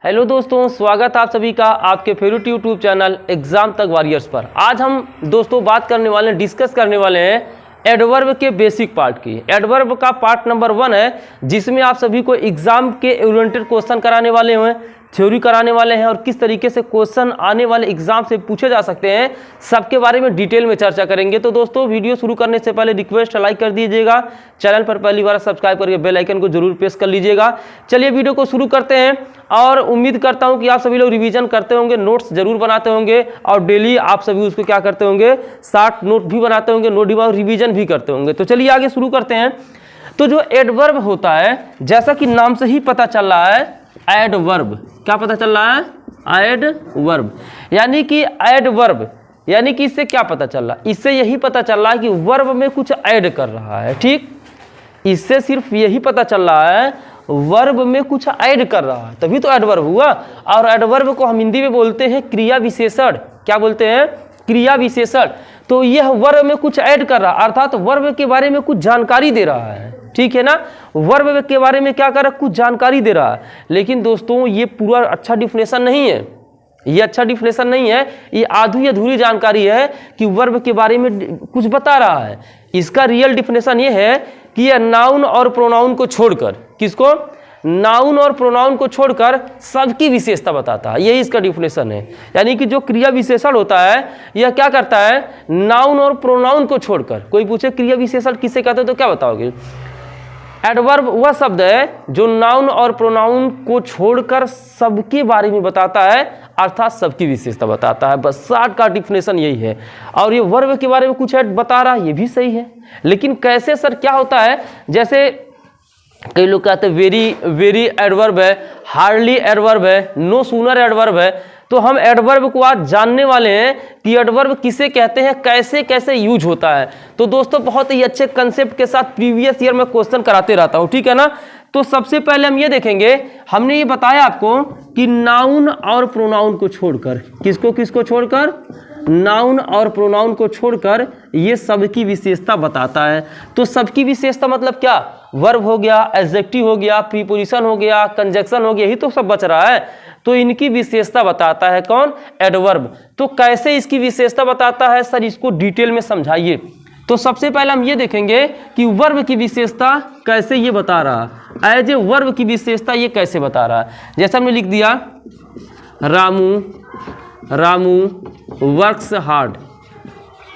Hello दोस्तों, स्वागत आप सभी का आपके फेवरेट यूट्यूब चैनल एग्जाम तक वॉरियर्स पर। आज हम दोस्तों बात करने वाले हैं, डिस्कस करने वाले हैं एडवर्ब के बेसिक पार्ट की। एडवर्ब का पार्ट नंबर 1 है, जिसमें आप सभी को एग्जाम के ओरिएंटेड क्वेश्चन कराने वाले हैं, थ्योरी कराने वाले हैं और किस तरीके से क्वेश्चन आने वाले एग्जाम से पूछे जा सकते हैं, सबके बारे में डिटेल में चर्चा करेंगे। तो दोस्तों वीडियो शुरू करने से पहले रिक्वेस्ट लाइक कर दीजिएगा, चैनल पर पहली बार सब्सक्राइब करके बेल आइकन को जरूर प्रेस कर लीजिएगा। चलिए वीडियो को शुरू करते हैं और उम्मीद करता हूं कि आप सभी लोग रिवीजन करते होंगे, नोट्स जरूर बनाते होंगे और डेली आप सभी उसको क्या करते होंगे, शॉर्ट नोट भी बनाते होंगे, नोट रिवीजन भी करते होंगे। तो चलिए आगे शुरू करते हैं। तो जो एडवर्ब होता है, जैसा कि नाम से ही पता चल रहा है, एडवर्ब क्या पता चल रहा है, एडवर्ब यानी कि एडवर्ब यानी कि इससे क्या पता चल रहा है, इससे यही पता चल रहा है कि वर्ब में कुछ ऐड कर रहा है। ठीक, इससे सिर्फ यही पता चल रहा है वर्ब में कुछ ऐड कर रहा है, तभी तो एडवर्ब हुआ। और एडवर्ब को हम हिंदी में बोलते हैं क्रिया विशेषण। क्या बोलते हैं, क्रिया विशेषण। तो यह वर्ब में कुछ ऐड कर रहा है, अर्थात वर्ब के बारे में कुछ जानकारी दे रहा है। ठीक है ना, वर्ब के बारे में क्या कर रहा है, कुछ जानकारी दे रहा है। लेकिन दोस्तों ये पूरा अच्छा डिफिनेशन नहीं है, ये अच्छा डिफिनेशन नहीं है, ये आधी अधूरी जानकारी है कि वर्ब के बारे में कुछ बता रहा है। इसका रियल डिफिनेशन ये है कि यह नाउन और प्रोनाउन को छोड़कर, किसको, नाउन और प्रोनाउन को छोड़कर सबकी विशेषता बताता है। यही इसका डिफिनेशन है। यानी कि जो क्रिया विशेषण होता है यह क्या करता है, नाउन और प्रोनाउन को छोड़कर। कोई पूछे क्रिया विशेषण किसे कहते हो तो क्या बताओगे, एडवर्ब वह शब्द है जो नाउन और प्रोनाउन को छोड़कर सबके बारे में बताता है, अर्थात सबकी विशेषता बताता है। बस शॉर्ट का डिफिनेशन यही है। और ये वर्ब के बारे में कुछ ऐड बता रहा है, ये भी सही है। लेकिन कैसे सर, क्या होता है, जैसे कई लोग कहते हैं वेरी एडवर्ब है, हार्डली एडवर्ब है, नो सूनर एडवर्ब है। तो हम एडवर्ब को आज जानने वाले हैं कि एडवर्ब किसे कहते हैं, कैसे कैसे यूज होता है। तो दोस्तों बहुत ही अच्छे कंसेप्ट के साथ प्रीवियस ईयर में क्वेश्चन कराते रहता हूं, ठीक है ना। तो सबसे पहले हम ये देखेंगे, हमने ये बताया आपको कि नाउन और प्रोनाउन को छोड़कर, किसको किसको छोड़कर, नाउन और प्रोनाउन को छोड़कर ये सबकी विशेषता बताता है। तो सबकी विशेषता मतलब क्या, वर्ब हो गया, एडजेक्टिव हो गया, प्रीपोजिशन हो गया, कंजक्शन हो गया, यही तो सब बच रहा है। तो इनकी विशेषता बताता है कौन, एडवर्ब। तो कैसे इसकी विशेषता बताता है सर, इसको डिटेल में समझाइए। तो सबसे पहले हम ये देखेंगे कि वर्ब की विशेषता कैसे ये बता रहा है, एज ए वर्ब की विशेषता ये कैसे बता रहा है। जैसे हमने लिख दिया, Ramu works hard,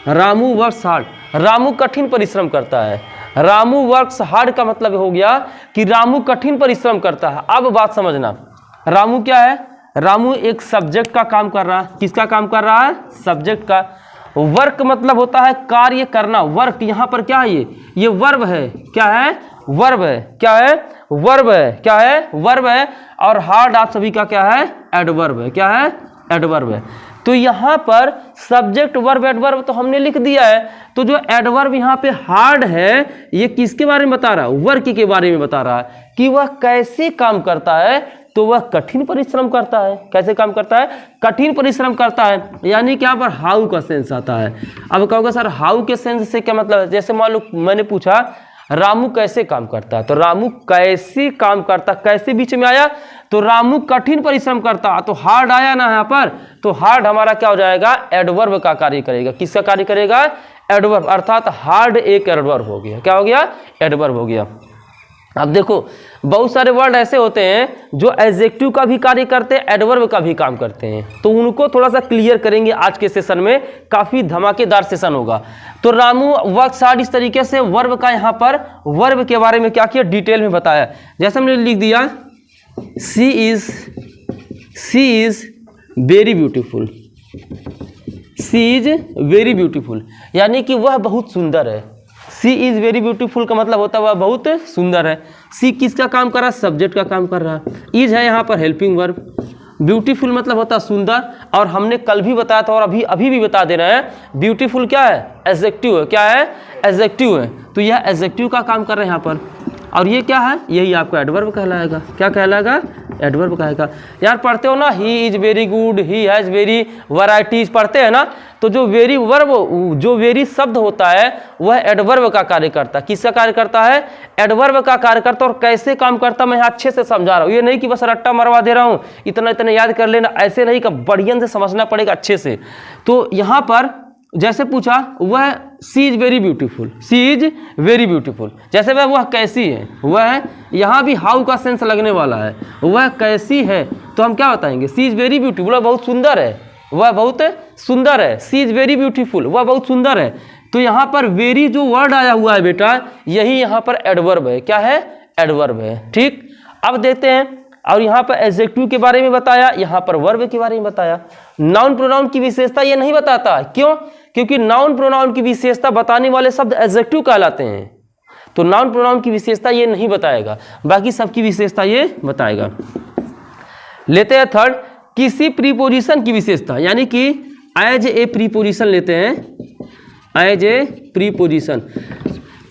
Ramu works hard, Ramu कठिन परिश्रम करता है। रामू वर्क्स हार्ड का मतलब हो गया कि रामू कठिन परिश्रम करता है। अब बात समझना, रामू क्या है, रामू एक सब्जेक्ट का काम कर रहा है। किसका काम कर रहा है, सब्जेक्ट का। वर्क मतलब होता है कार्य करना, वर्क यहाँ पर क्या है, ये वर्ब है। क्या है, वर्ब है। क्या है, वर्ब है। क्या है, वर्ब है। और हार्ड आप सभी का क्या है, एडवर्ब है। क्या है, एडवर्ब है। तो यहाँ पर सब्जेक्ट वर्ब एडवर्ब तो हमने लिख दिया है। तो जो एडवर्ब यहाँ पे हार्ड है, ये किसके बारे में बता रहा है, वर्क के बारे में बता रहा है कि वह कैसे काम करता है। तो वह कठिन परिश्रम करता है। कैसे काम करता है, कठिन परिश्रम करता है। यानी कि यहाँ पर हाउ का सेंस आता है। अब कहोगे सर हाउ के सेंस से क्या मतलब है, जैसे मान लो मैंने पूछा रामू कैसे काम करता है, तो रामू कैसे काम करता, कैसे बीच में आया, तो रामू कठिन परिश्रम करता, तो हार्ड आया ना यहाँ पर। तो हार्ड हमारा क्या हो जाएगा, एडवर्ब का कार्य करेगा। किसका कार्य करेगा, एडवर्ब, अर्थात हार्ड एक एडवर्ब हो गया। क्या हो गया, एडवर्ब हो गया। अब देखो बहुत सारे वर्ड ऐसे होते हैं जो एडजेक्टिव का भी कार्य करते हैं, एडवर्ब का भी काम करते हैं। तो उनको थोड़ा सा क्लियर करेंगे आज के सेशन में, काफी धमाकेदार सेशन होगा। तो रामू वर्क्स हार्ड, इस तरीके से वर्ब का यहाँ पर वर्ब के बारे में क्या किया, डिटेल में बताया। जैसे हमने लिख दिया, she is very beautiful, she is very beautiful, यानी कि वह बहुत सुंदर है। सी इज वेरी ब्यूटीफुल का मतलब होता है वह बहुत सुंदर है। सी किसका काम कर रहा है, सब्जेक्ट का काम कर रहा है। इज है यहाँ पर हेल्पिंग वर्ब। ब्यूटीफुल मतलब होता है सुंदर। और हमने कल भी बताया था और अभी भी बता दे रहे हैं, ब्यूटीफुल क्या है, एडजेक्टिव है। क्या है, एडजेक्टिव है। तो यह एडजेक्टिव का काम कर रहे हैं यहाँ पर। और ये क्या है, यही आपका एडवर्ब कहलाएगा। क्या कहलाएगा, एडवर्ब कहेगा। यार पढ़ते हो ना, he is very good, he has very varieties, पढ़ते हैं ना, तो जो वेरी वर्ब, जो वेरी शब्द होता है वह एडवर्ब का कार्य करता है। किसका कार्य करता है, एडवर्ब का कार्य करता है। और कैसे काम करता मैं यहाँ अच्छे से समझा रहा हूँ, ये नहीं कि बस रट्टा मरवा दे रहा हूँ, इतना इतना याद कर लेना, ऐसे नहीं, का बढ़िया से समझना पड़ेगा अच्छे से। तो यहाँ पर जैसे पूछा, वह she is very beautiful, she is very beautiful, जैसे वह कैसी है, वह, यहाँ भी हाउ का सेंस लगने वाला है, वह कैसी है, तो हम क्या बताएंगे, सी इज वेरी ब्यूटीफुल, वह बहुत सुंदर है, वह बहुत सुंदर है, सी इज वेरी ब्यूटीफुल, वह बहुत सुंदर है। तो यहाँ पर वेरी जो वर्ड आया हुआ है बेटा, यही यहाँ पर एडवर्ब है। क्या है, एडवर्ब है। ठीक, अब देखते हैं, और यहाँ पर एडजेक्टिव के बारे में बताया, यहाँ पर वर्ब के बारे में बताया। नाउन प्रोनाउन की विशेषता ये नहीं बताता, क्यों, क्योंकि नाउन प्रोनाउन की विशेषता बताने वाले शब्द एडजेक्टिव कहलाते हैं। तो नाउन प्रोनाउन की विशेषता ये नहीं बताएगा, बाकी सबकी विशेषता ये बताएगा। लेते हैं थर्ड, किसी प्रीपोजिशन की विशेषता, यानी कि एज ए प्रीपोजिशन लेते हैं, एज ए प्रीपोजिशन।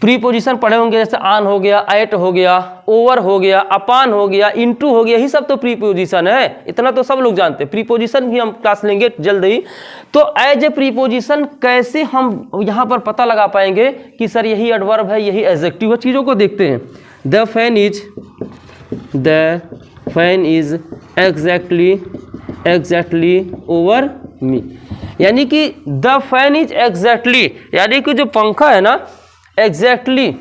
प्रीपोजिशन पढ़े होंगे, जैसे आन हो गया, एट हो गया, ओवर हो गया, अपान हो गया, इनटू हो गया, यही सब तो प्रीपोजिशन है, इतना तो सब लोग जानते हैं। प्रीपोजिशन भी हम क्लास लेंगे जल्द ही। तो एज ए प्रीपोजिशन कैसे हम यहाँ पर पता लगा पाएंगे कि सर यही एडवर्ब है, यही एडजेक्टिव है, चीज़ों को देखते हैं। The fan is exactly over me, यानी कि द फैन इज एग्जैक्टली, यानी कि जो पंखा है ना, एग्जैक्टली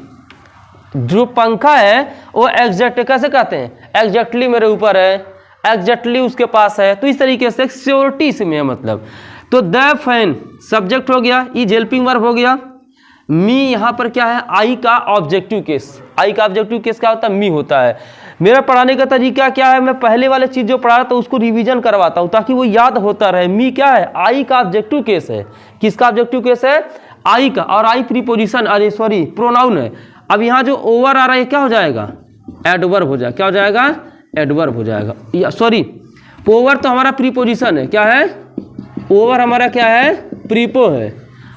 जो पंखा है वो एग्जैक्ट कैसे कहते हैं, एग्जैक्टली मेरे ऊपर है, एग्जैक्टली उसके पास है, तो इस तरीके से श्योरिटी से में मतलब। तो द फैन सब्जेक्ट हो गया, इज हेल्पिंग वर्ब हो गया, मी यहाँ पर क्या है, आई का ऑब्जेक्टिव केस, आई का ऑब्जेक्टिव केस क्या होता है, मी होता है। मेरा पढ़ाने का तरीका क्या है, मैं पहले वाले चीज़ जो पढ़ा रहा था उसको रिवीजन करवाता हूँ ताकि वो याद होता रहे। मी क्या है, आई का ऑब्जेक्टिव केस है। किसका ऑब्जेक्टिव केस है, आई का, और आई प्रीपोजिशन, अरे सॉरी प्रोनाउन है। अब यहाँ जो ओवर आ रहा है क्या हो जाएगा, एडवर्ब हो जाएगा। क्या हो जाएगा, एडवर्ब हो जाएगा। सॉरी, ओवर तो हमारा प्रीपोजिशन है, क्या है, ओवर हमारा क्या है, प्रीपो है,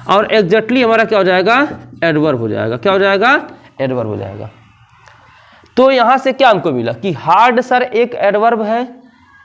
और एग्जैक्टली हमारा क्या हो जाएगा, एडवर्ब हो जाएगा। क्या हो जाएगा, एडवर्ब हो जाएगा। तो यहाँ से क्या हमको मिला कि हार्ड सर एक एडवर्ब है,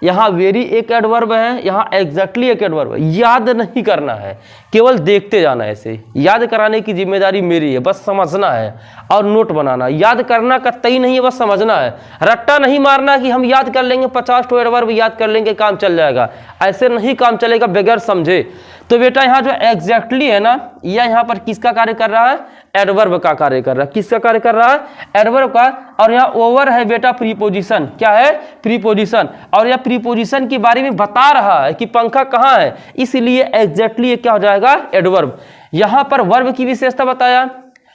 यहाँ वेरी एक एडवर्ब है, यहाँ एग्जैक्टली एक एडवर्ब है। याद नहीं करना है, केवल देखते जाना है। ऐसे याद कराने की जिम्मेदारी मेरी है, बस समझना है और नोट बनाना। याद करना कतई नहीं है, बस समझना है। रट्टा नहीं मारना कि हम याद कर लेंगे 50 तो एडवर्ब याद कर लेंगे काम चल जाएगा, ऐसे नहीं काम चलेगा बगैर समझे। तो बेटा यहाँ जो एग्जैक्टली है ना, यह यहाँ पर किसका कार्य कर रहा है, एडवर्ब का कार्य कर रहा है। किसका कार्य कर रहा है, एडवर्ब का। और यहाँ ओवर है बेटा प्रीपोजिशन, क्या है, प्रीपोजिशन, और यह प्रीपोजिशन के बारे में बता रहा है कि पंखा कहाँ है, इसलिए एग्जैक्टली क्या हो जाएगा, एडवर्ब। यहाँ पर वर्ब की विशेषता बताया,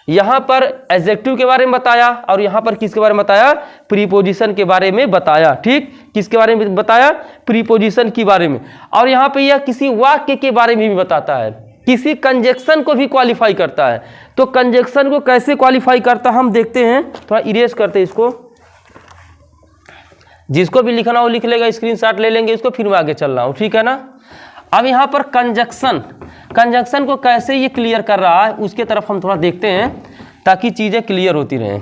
यहाँ पर एडजेक्टिव के बारे में बताया, और यहाँ पर किसके बारे में बताया, प्रीपोजिशन के बारे में बताया। ठीक, किसके बारे में बताया, प्रीपोजिशन के बारे में। और यहाँ पे यह किसी वाक्य के बारे में भी बताता है, किसी कंजक्शन को भी क्वालिफाई करता है। तो कंजक्शन को कैसे क्वालिफाई करता है हम देखते हैं, थोड़ा इरेज करते हैं इसको। जिसको भी लिखना हो लिख लेगा, स्क्रीनशॉट ले लेंगे इसको, फिर मैं आगे चल रहा हूँ, ठीक है ना। अब यहाँ पर कंजक्शन को कैसे ये क्लियर कर रहा है उसके तरफ हम थोड़ा देखते हैं ताकि चीज़ें क्लियर होती रहें।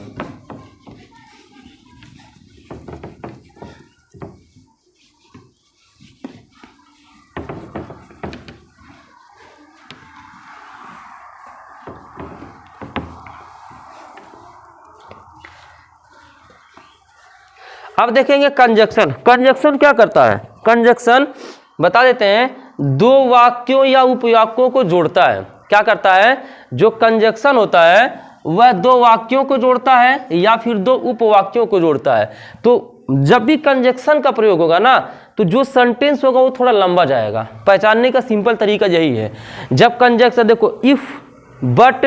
अब देखेंगे कंजक्शन क्या करता है। कंजक्शन बता देते हैं, दो वाक्यों या उपवाक्यों को जोड़ता है। क्या करता है, जो कंजक्शन होता है वह दो वाक्यों को जोड़ता है या फिर दो उपवाक्यों को जोड़ता है। तो जब भी कंजक्शन का प्रयोग होगा ना, तो जो सेंटेंस होगा वो थोड़ा लंबा जाएगा। पहचानने का सिंपल तरीका यही है। जब कंजक्शन देखो, इफ, बट,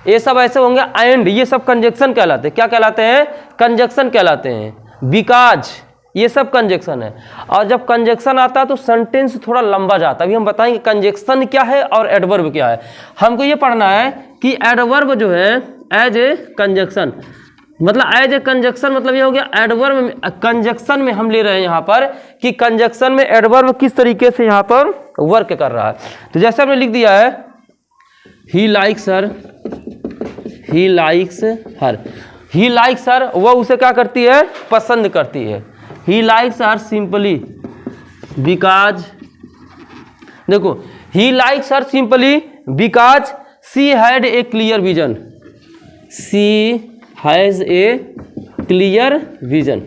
ये सब ऐसे होंगे, एंड, ये सब कंजक्शन कहलाते हैं। क्या कहलाते हैं, कंजक्शन कहलाते हैं। बिकॉज, ये सब कंजक्शन है। और जब कंजक्शन आता है तो सेंटेंस थोड़ा लंबा जाता है। अभी हम बताएंगे कंजक्शन क्या है और एडवर्ब क्या है। हमको ये पढ़ना है कि एडवर्ब जो है एज ए कंजक्शन, मतलब एज ए कंजक्शन मतलब ये हो गया एडवर्ब में, कंजक्शन में हम ले रहे हैं यहाँ पर कि कंजक्शन में एडवर्ब किस तरीके से यहाँ पर वर्क कर रहा है। तो जैसे हमने लिख दिया है, he likes her, he likes her. He likes her, वह उसे क्या करती है, पसंद करती है। He likes her simply because, देखो he likes her simply because she had a clear vision, she has a clear vision.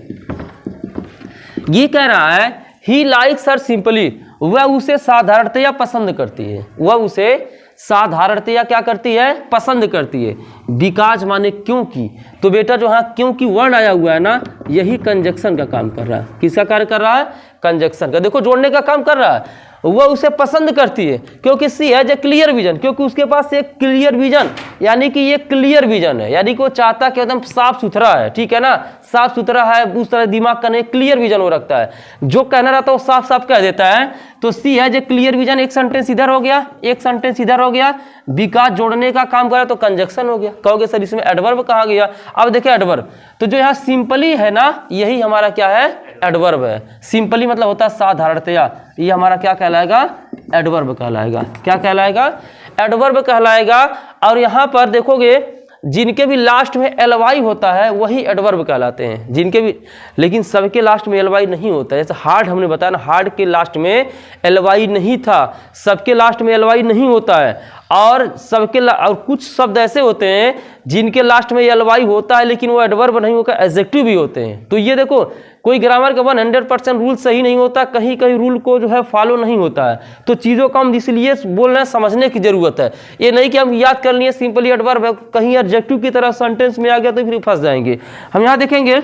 ये कह रहा है ही लाइक्स हर सिंपली, वह उसे साधारणतया पसंद करती है, वह उसे साधारणतया क्या करती है, पसंद करती है। बिकॉज माने क्योंकि, तो बेटा जो हाँ क्योंकि वर्ड आया हुआ है ना, यही कंजक्शन का काम कर रहा है। किसका कार्य कर रहा है, कंजक्शन का। देखो जोड़ने का काम कर रहा है। वह उसे पसंद करती है क्योंकि सी है जो क्लियर विजन, क्योंकि उसके पास एक क्लियर विजन, यानी कि ये क्लियर विजन है, यानी कि वो चाहता कि एकदम साफ सुथरा है, ठीक है ना, साफ सुथरा है, उस तरह दिमाग का नहीं, क्लियर विजन हो रखता है, जो कहना रहता है वो साफ साफ कह देता है। तो सी है जो क्लियर विजन, एक सेंटेंस इधर हो गया, एक सेंटेंस इधर हो गया, बिकॉज जोड़ने का काम कर रहा है तो कंजक्शन हो गया। कहोगे सर इसमें एडवर्ब कहाँ गया, अब देखिए एडवर्ब, तो जो यहाँ सिंपली है ना, यही हमारा क्या है, एडवर्ब है। सिंपली मतलब होता है साधारणतया, ये हमारा क्या कहलाएगा, एडवर्ब कहलाएगा। क्या कहलाएगा, एडवर्ब कहलाएगा। और यहाँ पर देखोगे जिनके भी लास्ट में एलवाई होता है वही एडवर्ब कहलाते हैं, जिनके भी, लेकिन सबके लास्ट में एलवाई नहीं होता है। जैसे हार्ड हमने बताया ना, हार्ड के लास्ट में एलवाई नहीं था, सबके लास्ट में एलवाई नहीं होता है। और सबके और कुछ शब्द ऐसे होते हैं जिनके लास्ट में एलवाई होता है लेकिन वो एडवर्ब नहीं होकर एडजेक्टिव भी होते हैं। तो ये देखो कोई ग्रामर का 100% रूल सही नहीं होता, कहीं कहीं रूल को जो है फॉलो नहीं होता है। तो चीज़ों को हम इसलिए बोल रहे हैं, समझने की जरूरत है। ये नहीं कि हम याद कर लिए सिंपली एडवर्ब है, कहीं एडजेक्टिव की तरह सेंटेंस में आ गया तो फिर फंस जाएंगे। हम यहाँ देखेंगे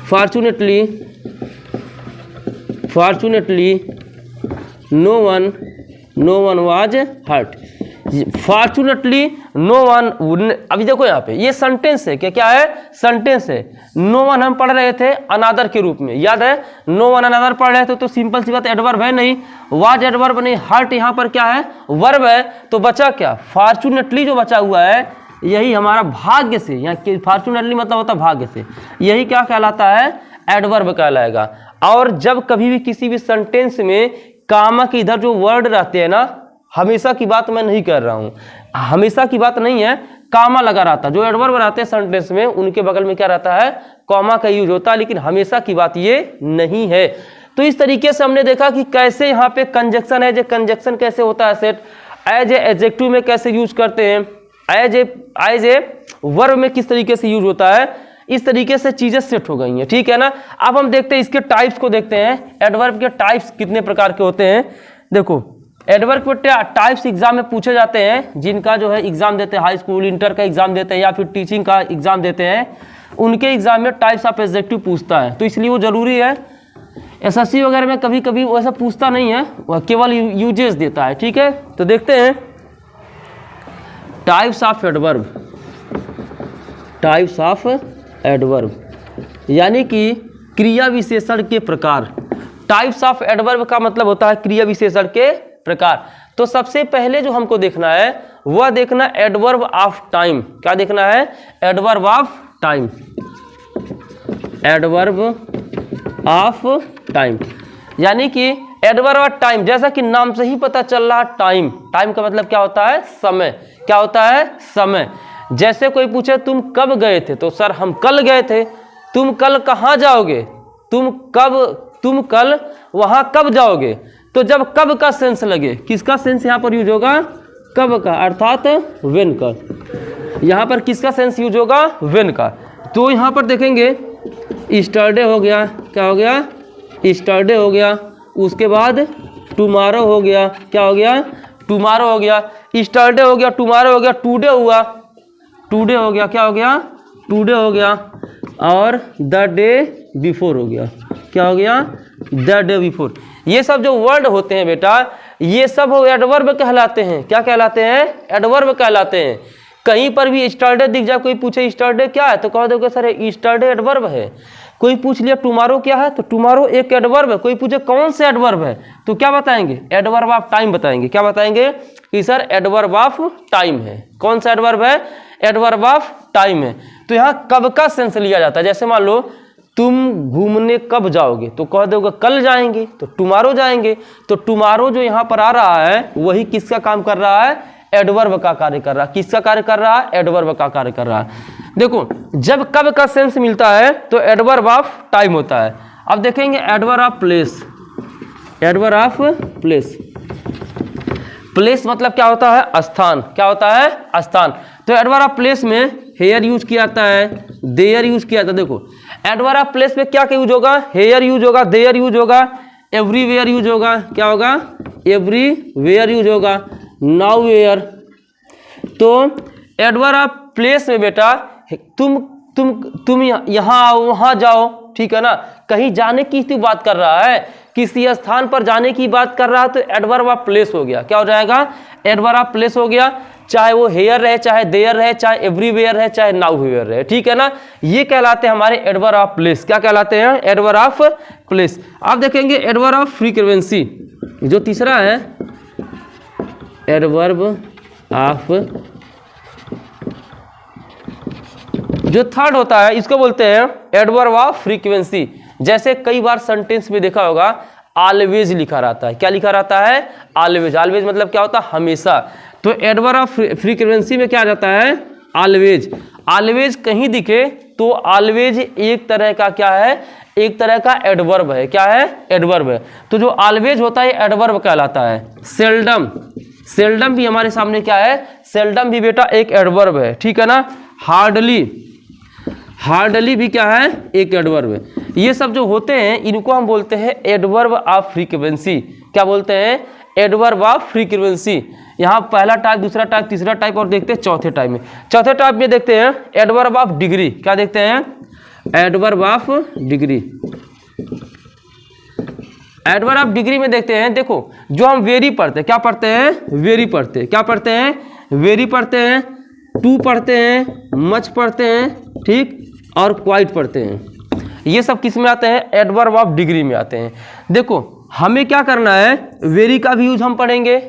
fortunately no one was hurt. Fortunately no one, अभी देखो यहाँ पे ये सेंटेंस है, क्या है, सेंटेंस है। नो वन हम पढ़ रहे थे अनादर के रूप में, याद है, नो वन अनादर पढ़ रहे थे, तो सिंपल सी बात एडवर्ब है नहीं, वाज एडवर्ब नहीं, हर्ट यहाँ पर क्या है, वर्ब है। तो बचा क्या, फॉर्चुनेटली जो बचा हुआ है यही हमारा भाग्य से, यहाँ फॉर्चुनेटली मतलब होता है भाग्य से, यही क्या कहलाता है, एडवर्ब कहलाएगा। और जब कभी भी किसी भी सेंटेंस में कामा के इधर जो वर्ड रहते हैं ना, हमेशा की बात मैं नहीं कर रहा हूँ, हमेशा की बात नहीं है, कामा लगा रहता है, जो एडवर्ब रहते हैं सेंटेंस में उनके बगल में क्या रहता है, कॉमा का यूज होता है, लेकिन हमेशा की बात ये नहीं है। तो इस तरीके से हमने देखा कि कैसे यहाँ पे कंजक्शन है, जो कंजक्शन कैसे होता है सेट, एज ए एडजेक्टिव में कैसे यूज करते हैं, एज ए वर्ब में किस तरीके से यूज होता है, इस तरीके से चीजें सेट हो गई हैं, ठीक है ना। अब हम देखते हैं इसके टाइप्स को, देखते हैं एडवर्ब के टाइप्स कितने प्रकार के होते हैं। देखो एडवर्ब के टाइप्स एग्जाम में पूछे जाते हैं, जिनका जो है एग्जाम देते हैं, हाई स्कूल इंटर का एग्जाम देते हैं या फिर टीचिंग का एग्जाम देते हैं, उनके एग्जाम में टाइप्स ऑफ एडजेक्टिव पूछता है, तो इसलिए वो जरूरी है। एसएससी वगैरह में कभी कभी वैसा पूछता नहीं है, वह केवल यूजेस देता है, ठीक है। तो देखते हैं types of adverb, types of adverb यानी कि क्रिया विशेषण के प्रकार। टाइप्स ऑफ एडवर्ब का मतलब होता है क्रिया विशेषण के प्रकार। तो सबसे पहले जो हमको देखना है वह देखना एडवर्ब ऑफ टाइम। क्या देखना है, adverb of time, adverb of time यानी कि एडवर्ब ऑफ टाइम, जैसा कि नाम से ही पता चल रहा, टाइम, टाइम का मतलब क्या होता है, समय। क्या होता है, समय। जैसे कोई पूछे तुम कब गए थे, तो सर हम कल गए थे। तुम कल कहाँ जाओगे, तुम कल वहां कब जाओगे। तो जब कब का सेंस लगे, किसका सेंस यहाँ पर यूज होगा, कब का, अर्थात व्हेन का। यहाँ पर किसका सेंस यूज होगा, व्हेन का। तो यहाँ पर देखेंगे यस्टरडे हो गया, क्या हो गया, यस्टरडे हो गया। उसके बाद टुमारो हो गया, क्या हो गया, टुमारो हो गया। यस्टरडे हो गया, टुमारो हो गया, टुडे हुआ, टुडे हो गया, क्या हो गया, टुडे हो गया। और द डे बिफोर हो गया, क्या हो गया, द डे बिफोर। ये सब जो वर्ड होते हैं बेटा, ये सब एडवर्ब कहलाते हैं। क्या कहलाते हैं, एडवर्ब कहलाते हैं। कहीं पर भी यस्टरडे दिख जाए, कोई पूछे यस्टरडे क्या है, तो कह दोगे सर यस्टरडे एडवर्ब है। कोई पूछ लिया टुमारो क्या है, तो टुमारो एक एडवर्ब है। कोई पूछे कौन से एडवर्ब है, तो क्या बताएंगे, एडवर्ब ऑफ टाइम बताएंगे। क्या बताएंगे कि सर एडवर्ब ऑफ टाइम है। कौन सा एडवर्ब है, एडवर्ब ऑफ टाइम है। तो यहाँ कब का सेंस लिया जाता है। जैसे मान लो तुम घूमने कब जाओगे, तो कह दोगे कल जाएंगे, तो टुमारो जाएंगे। तो टुमारो जो यहाँ पर आ रहा है वही किसका काम कर रहा है, एडवर्ब का कार्य कर रहा है। किसका कार्य कर रहा है? एडवर्ब का कार्य कर रहा है। देखो जब कब का सेंस मिलता है तो एडवर्ब ऑफ टाइम होता है। अब देखेंगे adverb of place. Adverb of place, place मतलब क्या होता है? स्थान। क्या होता है? स्थान। तो एडवर्ब ऑफ प्लेस में हेयर यूज किया जाता है, देयर यूज किया जाता है। देखो एडवर्ब ऑफ प्लेस में क्या क्या यूज होगा? हेयर यूज होगा, देयर यूज होगा, एवरीवेयर यूज होगा। क्या होगा? एवरीवेयर यूज होगा, नाउ वेयर। तो एडवर्ब ऑफ प्लेस में बेटा तुम यहाँ आओ, वहाँ जाओ, ठीक है ना, कहीं जाने की तू बात कर रहा है, किसी स्थान पर जाने की बात कर रहा है, तो एडवर्ब ऑफ प्लेस हो गया। क्या हो जाएगा? एडवर्ब ऑफ प्लेस हो गया। चाहे वो हेयर रहे, चाहे देयर रहे, चाहे एवरीवेयर रहे, चाहे नाउ वेयर रहे, ठीक है ना। ये कहलाते हैं हमारे एडवर्ब ऑफ प्लेस। क्या कहलाते हैं? Adverb of place. आप देखेंगे एडवर्ब ऑफ फ्रीक्वेंसी, जो तीसरा है एडवर्ब ऑफ, जो थर्ड होता है इसको बोलते हैं एडवर्ब ऑफ फ्रीक्वेंसी। जैसे कई बार सेंटेंस में देखा होगा ऑलवेज लिखा रहता है। क्या लिखा रहता है? ऑलवेज। ऑलवेज मतलब क्या होता है? हमेशा। तो एडवर्ब ऑफ फ्रीक्वेंसी में क्या आ जाता है? ऑलवेज। ऑलवेज कहीं दिखे तो ऑलवेज एक तरह का क्या है? एक तरह का एडवर्ब है। क्या है? एडवर्ब है। तो जो ऑलवेज होता है एडवर्ब कहलाता है। सेल्डम, सेल्डम भी हमारे सामने क्या है? सेल्डम भी बेटा एक एडवर्ब है, ठीक है ना। हार्डली, हार्डली भी क्या है? एक एडवर्ब है। ये सब जो होते हैं इनको हम बोलते हैं एडवर्ब ऑफ फ्रीक्वेंसी। क्या बोलते हैं? Adverb of frequency. यहाँ पहला टाइप, दूसरा टाइप, तीसरा टाइप और देखते हैं चौथे टाइप में। चौथे टाइप में देखते हैं एडवर्ब ऑफ डिग्री। क्या देखते हैं? Adverb of degree. Adverb of degree में देखते हैं, देखो जो हम वेरी पढ़ते हैं, क्या पढ़ते हैं? वेरी पढ़ते हैं। क्या पढ़ते हैं? वेरी पढ़ते हैं, टू पढ़ते हैं, मच पढ़ते हैं, ठीक, और क्वाइट पढ़ते हैं। ये सब किस में आते हैं? एडवर्ब ऑफ डिग्री में आते हैं। देखो हमें क्या करना है? वेरी का भी यूज हम पढ़ेंगे।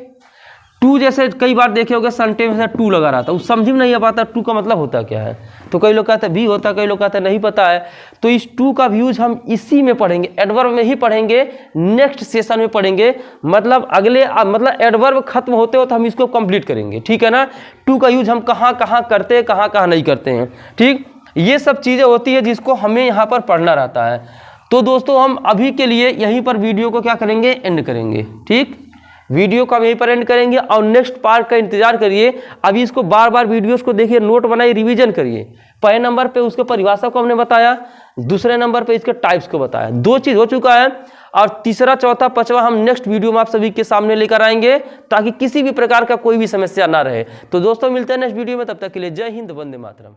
टू जैसे कई बार देखे होगे सेंटेंस में टू लगा रहा था, उस समझ में नहीं आ पाता टू का मतलब होता क्या है। तो कई लोग कहते हैं भी होता, कई लोग कहते हैं नहीं पता है। तो इस टू का यूज हम इसी में पढ़ेंगे, एडवर्ब में ही पढ़ेंगे, नेक्स्ट सेशन में पढ़ेंगे। मतलब अगले मतलब एडवर्ब खत्म होते हो तो हम इसको कंप्लीट करेंगे, ठीक है ना। टू का यूज हम कहाँ कहाँ करते हैं, कहाँ कहाँ नहीं करते हैं, ठीक। ये सब चीज़ें होती है जिसको हमें यहाँ पर पढ़ना रहता है। तो दोस्तों हम अभी के लिए यहीं पर वीडियो को क्या करेंगे? एंड करेंगे, ठीक। वीडियो को हम यहीं पर एंड करेंगे और नेक्स्ट पार्ट का इंतजार करिए। अभी इसको बार बार वीडियोस को देखिए, नोट बनाइए, रिवीजन करिए। पहले नंबर पे उसके परिभाषा को हमने बताया, दूसरे नंबर पे इसके टाइप्स को बताया। 2 चीज़ हो चुका है और तीसरा, चौथा, पांचवा हम नेक्स्ट वीडियो में आप सभी के सामने लेकर आएंगे ताकि किसी भी प्रकार का कोई भी समस्या ना रहे। तो दोस्तों मिलते हैं नेक्स्ट वीडियो में, तब तक के लिए जय हिंद, वंदे मातरम।